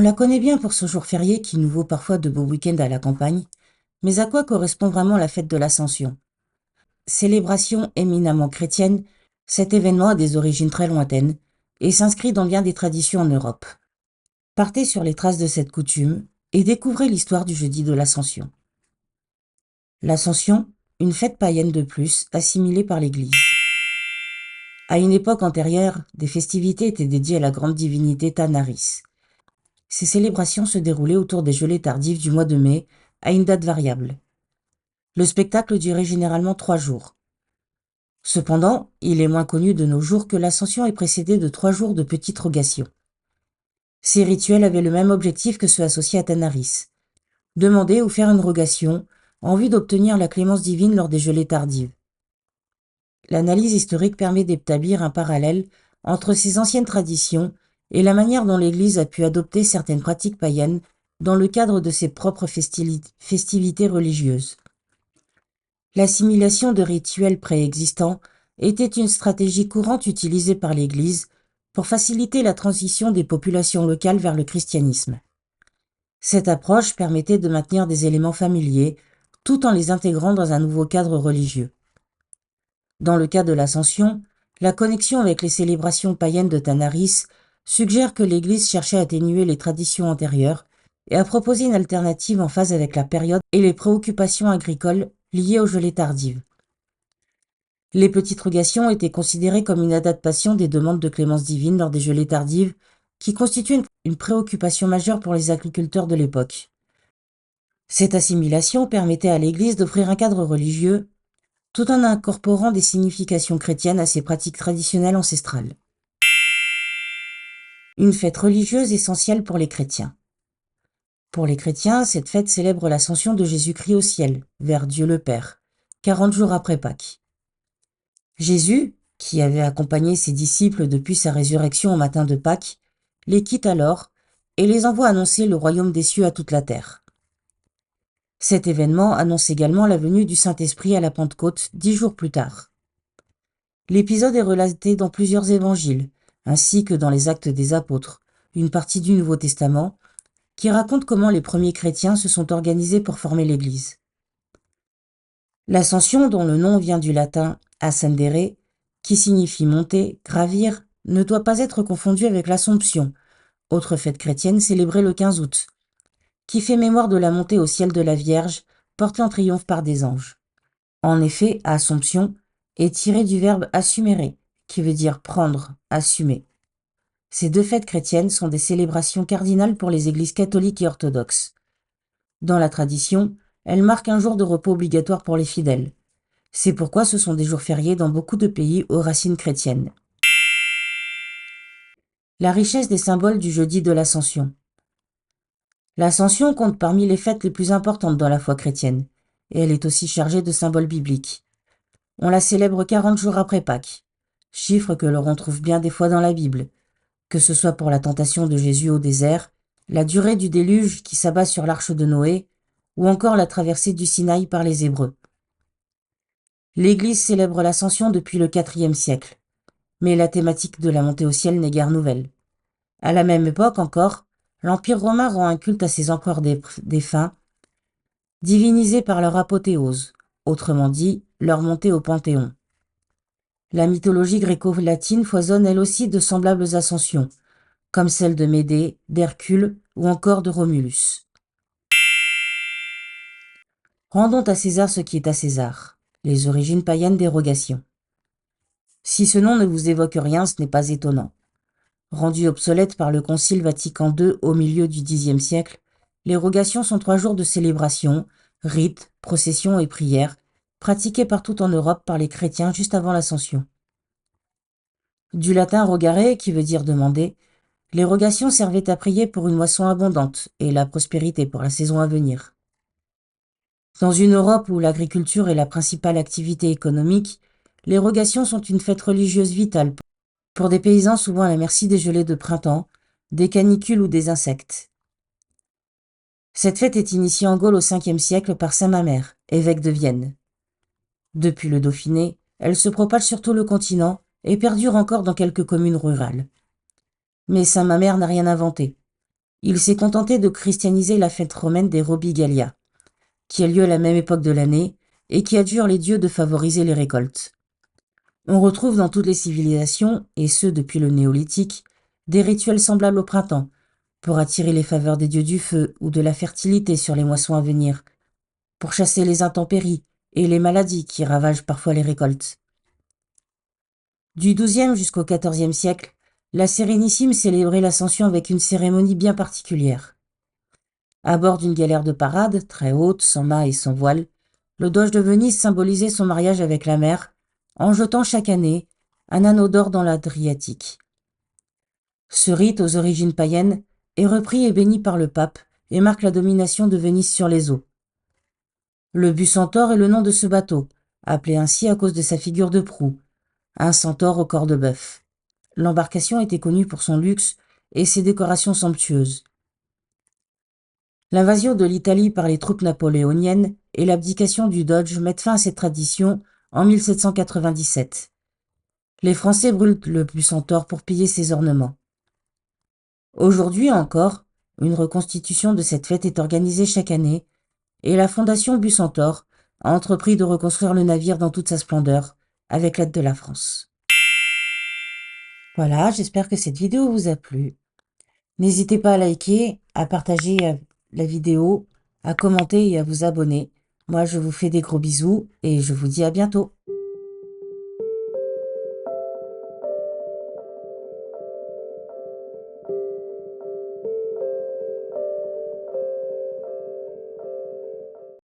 la connaît bien pour ce jour férié qui nous vaut parfois de beaux week-ends à la campagne, mais à quoi correspond vraiment la fête de l'Ascension? Célébration éminemment chrétienne, cet événement a des origines très lointaines et s'inscrit dans bien des traditions en Europe. Partez sur les traces de cette coutume et découvrez l'histoire du jeudi de l'Ascension. L'Ascension, une fête païenne de plus, assimilée par l'Église. À une époque antérieure, des festivités étaient dédiées à la grande divinité Tanaris. Ces célébrations se déroulaient autour des gelées tardives du mois de mai, à une date variable. Le spectacle durait généralement 3 jours. Cependant, il est moins connu de nos jours que l'Ascension est précédée de 3 jours de petites rogations. Ces rituels avaient le même objectif que ceux associés à Tanaris, demander ou faire une rogation en vue d'obtenir la clémence divine lors des gelées tardives. L'analyse historique permet d'établir un parallèle entre ces anciennes traditions et la manière dont l'Église a pu adopter certaines pratiques païennes dans le cadre de ses propres festivités religieuses. L'assimilation de rituels préexistants était une stratégie courante utilisée par l'Église pour faciliter la transition des populations locales vers le christianisme. Cette approche permettait de maintenir des éléments familiers tout en les intégrant dans un nouveau cadre religieux. Dans le cas de l'Ascension, la connexion avec les célébrations païennes de Tanaris suggère que l'Église cherchait à atténuer les traditions antérieures et à proposer une alternative en phase avec la période et les préoccupations agricoles liées aux gelées tardives. Les petites rogations étaient considérées comme une adaptation des demandes de clémence divine lors des gelées tardives, qui constituent une préoccupation majeure pour les agriculteurs de l'époque. Cette assimilation permettait à l'Église d'offrir un cadre religieux tout en incorporant des significations chrétiennes à ses pratiques traditionnelles ancestrales. Une fête religieuse essentielle pour les chrétiens. Pour les chrétiens, cette fête célèbre l'ascension de Jésus-Christ au ciel, vers Dieu le Père, 40 jours après Pâques. Jésus, qui avait accompagné ses disciples depuis sa résurrection au matin de Pâques, les quitte alors et les envoie annoncer le royaume des cieux à toute la terre. Cet événement annonce également la venue du Saint-Esprit à la Pentecôte 10 jours plus tard. L'épisode est relaté dans plusieurs évangiles, ainsi que dans les Actes des Apôtres, une partie du Nouveau Testament, qui raconte comment les premiers chrétiens se sont organisés pour former l'Église. L'Ascension, dont le nom vient du latin ascendere, qui signifie monter, gravir, ne doit pas être confondue avec l'Assomption, autre fête chrétienne célébrée le 15 août, qui fait mémoire de la montée au ciel de la Vierge, portée en triomphe par des anges. En effet, Assomption est tiré du verbe assumere, qui veut dire prendre, assumer. Ces 2 fêtes chrétiennes sont des célébrations cardinales pour les églises catholiques et orthodoxes. Dans la tradition, elles marquent un jour de repos obligatoire pour les fidèles. C'est pourquoi ce sont des jours fériés dans beaucoup de pays aux racines chrétiennes. La richesse des symboles du jeudi de l'Ascension. L'Ascension compte parmi les fêtes les plus importantes dans la foi chrétienne, et elle est aussi chargée de symboles bibliques. On la célèbre 40 jours après Pâques, chiffre que l'on retrouve bien des fois dans la Bible, que ce soit pour la tentation de Jésus au désert, la durée du déluge qui s'abat sur l'arche de Noé, ou encore la traversée du Sinaï par les Hébreux. L'Église célèbre l'Ascension depuis le IVe siècle, mais la thématique de la montée au ciel n'est guère nouvelle. À la même époque encore, l'Empire romain rend un culte à ses empereurs défunts, divinisés par leur apothéose, autrement dit, leur montée au Panthéon. La mythologie gréco-latine foisonne elle aussi de semblables ascensions, comme celle de Médée, d'Hercule ou encore de Romulus. Rendons à César ce qui est à César, les origines païennes des rogations. Si ce nom ne vous évoque rien, ce n'est pas étonnant. Rendues obsolètes par le Concile Vatican II au milieu du Xe siècle, les rogations sont 3 jours de célébration, rites, processions et prières, pratiquées partout en Europe par les chrétiens juste avant l'Ascension. Du latin rogare, qui veut dire demander, les rogations servaient à prier pour une moisson abondante et la prospérité pour la saison à venir. Dans une Europe où l'agriculture est la principale activité économique, les rogations sont une fête religieuse vitale pour des paysans souvent à la merci des gelées de printemps, des canicules ou des insectes. Cette fête est initiée en Gaule au 5e siècle par saint Mamère, évêque de Vienne. Depuis le Dauphiné, elle se propage sur tout le continent et perdure encore dans quelques communes rurales. Mais saint Mamère n'a rien inventé. il s'est contenté de christianiser la fête romaine des Robigalia, qui a lieu à la même époque de l'année et qui adjure les dieux de favoriser les récoltes. On retrouve dans toutes les civilisations, et ce depuis le néolithique, des rituels semblables au printemps, pour attirer les faveurs des dieux du feu ou de la fertilité sur les moissons à venir, pour chasser les intempéries et les maladies qui ravagent parfois les récoltes. Du XIIe jusqu'au XIVe siècle, la Sérénissime célébrait l'Ascension avec une cérémonie bien particulière. À bord d'une galère de parade, très haute, sans mât et sans voile, le doge de Venise symbolisait son mariage avec la mer en jetant chaque année un anneau d'or dans l'Adriatique. Ce rite, aux origines païennes, est repris et béni par le pape et marque la domination de Venise sur les eaux. Le but centaure est le nom de ce bateau, appelé ainsi à cause de sa figure de proue, un centaure au corps de bœuf. L'embarcation était connue pour son luxe et ses décorations somptueuses. L'invasion de l'Italie par les troupes napoléoniennes et l'abdication du Doge mettent fin à cette tradition en 1797. Les Français brûlent le Bucentaure pour piller ses ornements. Aujourd'hui encore, une reconstitution de cette fête est organisée chaque année et la Fondation Bucentaure a entrepris de reconstruire le navire dans toute sa splendeur avec l'aide de la France. Voilà, j'espère que cette vidéo vous a plu. N'hésitez pas à liker, à partager la vidéo, à commenter et à vous abonner. Moi, je vous fais des gros bisous et je vous dis à bientôt.